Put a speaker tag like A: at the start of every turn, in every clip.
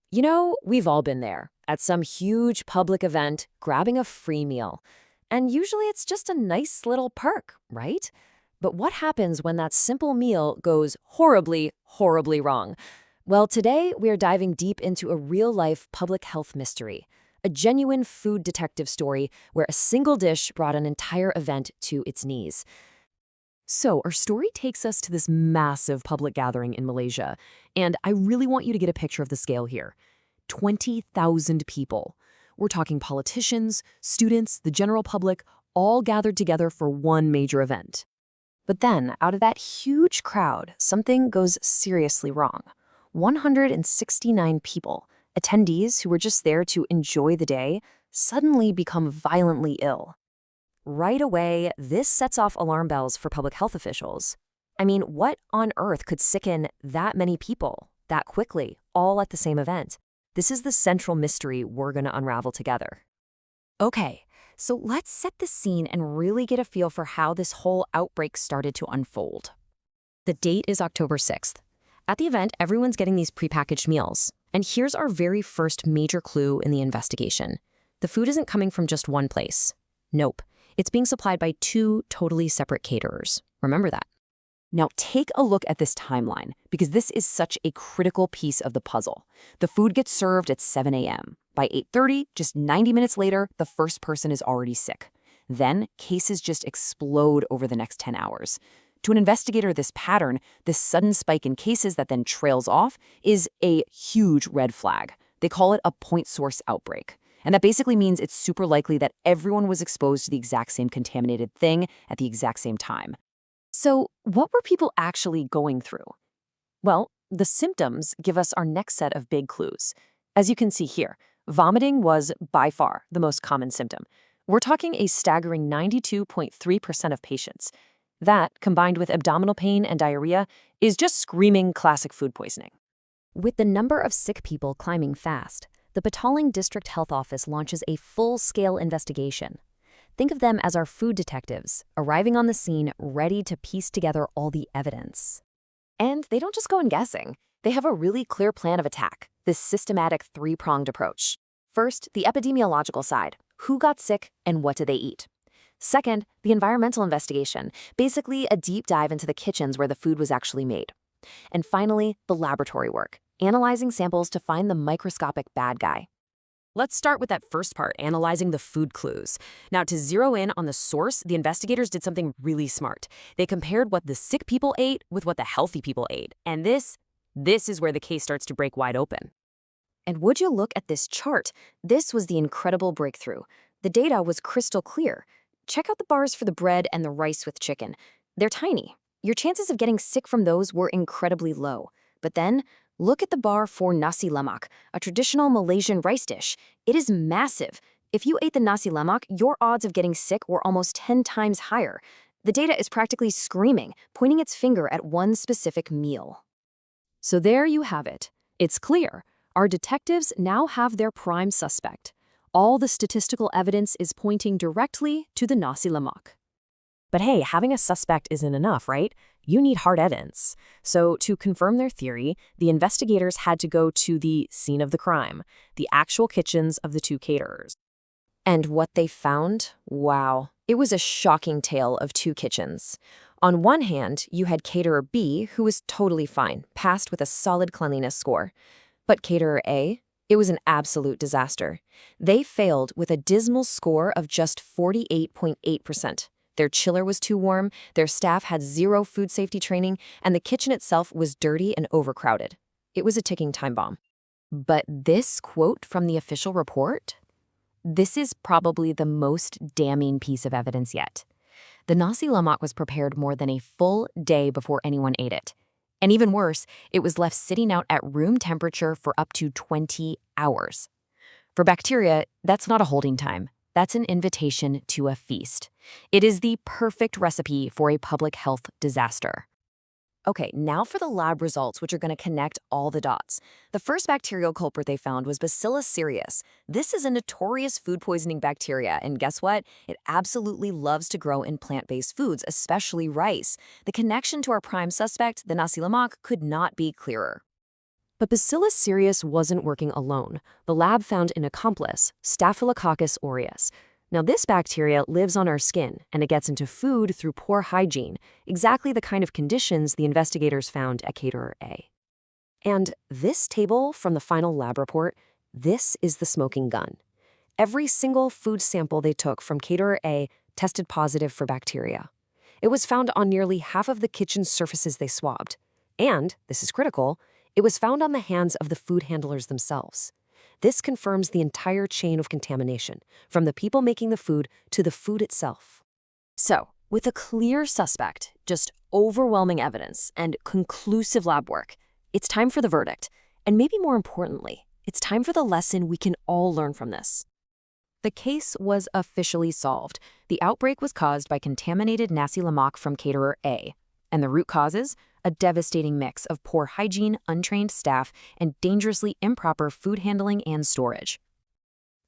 A: You know, we've all been there, at some huge public event, grabbing a free meal. And usually it's just a nice little perk, right? But what happens when that simple meal goes horribly, horribly wrong? Well, today we are diving deep into a real-life public health mystery, a genuine food detective story where a single dish brought an entire event to its knees. So, our story takes us to this massive public gathering in Malaysia, and I really want you to get a picture of the scale here. 20,000 people. We're talking politicians, students, the general public, all gathered together for one major event. But then, out of that huge crowd, something goes seriously wrong. 169 people, attendees who were just there to enjoy the day, suddenly become violently ill. Right away, this sets off alarm bells for public health officials. I mean, what on earth could sicken that many people, that quickly, all at the same event? This is the central mystery we're going to unravel together. Okay, so let's set the scene and really get a feel for how this whole outbreak started to unfold. The date is October 6th. At the event, everyone's getting these prepackaged meals. And here's our very first major clue in the investigation. The food isn't coming from just one place. Nope. It's being supplied by two totally separate caterers. Remember that. Now take a look at this timeline, because this is such a critical piece of the puzzle. The food gets served at 7 a.m. By 8:30, just 90 minutes later, the first person is already sick. Then cases just explode over the next 10 hours. To an investigator, this pattern, this sudden spike in cases that then trails off, is a huge red flag. They call it a point source outbreak. And that basically means it's super likely that everyone was exposed to the exact same contaminated thing at the exact same time. So, what were people actually going through? Well, the symptoms give us our next set of big clues. As you can see here, vomiting was by far the most common symptom. We're talking a staggering 92.3% of patients. That, combined with abdominal pain and diarrhea, is just screaming classic food poisoning. With the number of sick people climbing fast, the Petaling District Health Office launches a full-scale investigation. Think of them as our food detectives, arriving on the scene ready to piece together all the evidence. And they don't just go in guessing. They have a really clear plan of attack, this systematic three-pronged approach. First, the epidemiological side. Who got sick and what did they eat? Second, the environmental investigation, basically a deep dive into the kitchens where the food was actually made. And finally, the laboratory work, analyzing samples to find the microscopic bad guy. Let's start with that first part, analyzing the food clues. Now, to zero in on the source, the investigators did something really smart. They compared what the sick people ate with what the healthy people ate. And this is where the case starts to break wide open. And would you look at this chart? This was the incredible breakthrough. The data was crystal clear. Check out the bars for the bread and the rice with chicken. They're tiny. Your chances of getting sick from those were incredibly low. But then, look at the bar for nasi lemak, a traditional Malaysian rice dish. It is massive. If you ate the nasi lemak, your odds of getting sick were almost 10 times higher. The data is practically screaming, pointing its finger at one specific meal. So there you have it. It's clear. Our detectives now have their prime suspect. All the statistical evidence is pointing directly to the nasi lemak. But hey, having a suspect isn't enough, right? You need hard evidence. So to confirm their theory, the investigators had to go to the scene of the crime, the actual kitchens of the two caterers. And what they found? Wow. It was a shocking tale of two kitchens. On one hand, you had caterer B, who was totally fine, passed with a solid cleanliness score. But caterer A? It was an absolute disaster. They failed with a dismal score of just 48.8%. Their chiller was too warm, their staff had zero food safety training, and the kitchen itself was dirty and overcrowded. It was a ticking time bomb. But this quote from the official report? This is probably the most damning piece of evidence yet. The nasi lemak was prepared more than a full day before anyone ate it. And even worse, it was left sitting out at room temperature for up to 20 hours. For bacteria, that's not a holding time. That's an invitation to a feast. It is the perfect recipe for a public health disaster. Okay, now for the lab results, which are going to connect all the dots. The first bacterial culprit they found was Bacillus cereus. This is a notorious food poisoning bacteria, and guess what? It absolutely loves to grow in plant-based foods, especially rice. The connection to our prime suspect, the nasi lemak, could not be clearer. But Bacillus cereus wasn't working alone. The lab found an accomplice, Staphylococcus aureus. Now, this bacteria lives on our skin, and it gets into food through poor hygiene, exactly the kind of conditions the investigators found at Caterer A. And this table from the final lab report, this is the smoking gun. Every single food sample they took from Caterer A tested positive for bacteria. It was found on nearly half of the kitchen surfaces they swabbed. And, this is critical, it was found on the hands of the food handlers themselves. This confirms the entire chain of contamination, from the people making the food to the food itself. So, with a clear suspect, just overwhelming evidence, and conclusive lab work, it's time for the verdict. And maybe more importantly, it's time for the lesson we can all learn from this. The case was officially solved. The outbreak was caused by contaminated nasi lemak from Caterer A. And the root causes? A devastating mix of poor hygiene, untrained staff, and dangerously improper food handling and storage.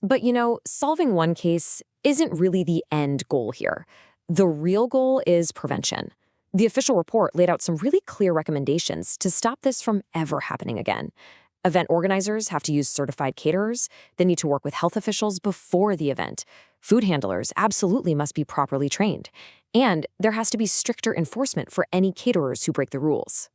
A: But solving one case isn't really the end goal here. The real goal is prevention. The official report laid out some really clear recommendations to stop this from ever happening again. Event organizers have to use certified caterers. They need to work with health officials before the event. Food handlers absolutely must be properly trained. And there has to be stricter enforcement for any caterers who break the rules.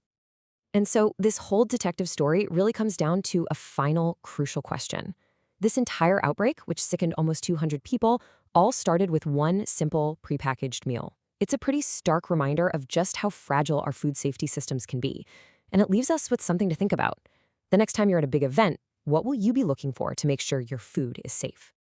A: And so this whole detective story really comes down to a final crucial question. This entire outbreak, which sickened almost 200 people, all started with one simple prepackaged meal. It's a pretty stark reminder of just how fragile our food safety systems can be. And it leaves us with something to think about. The next time you're at a big event, what will you be looking for to make sure your food is safe?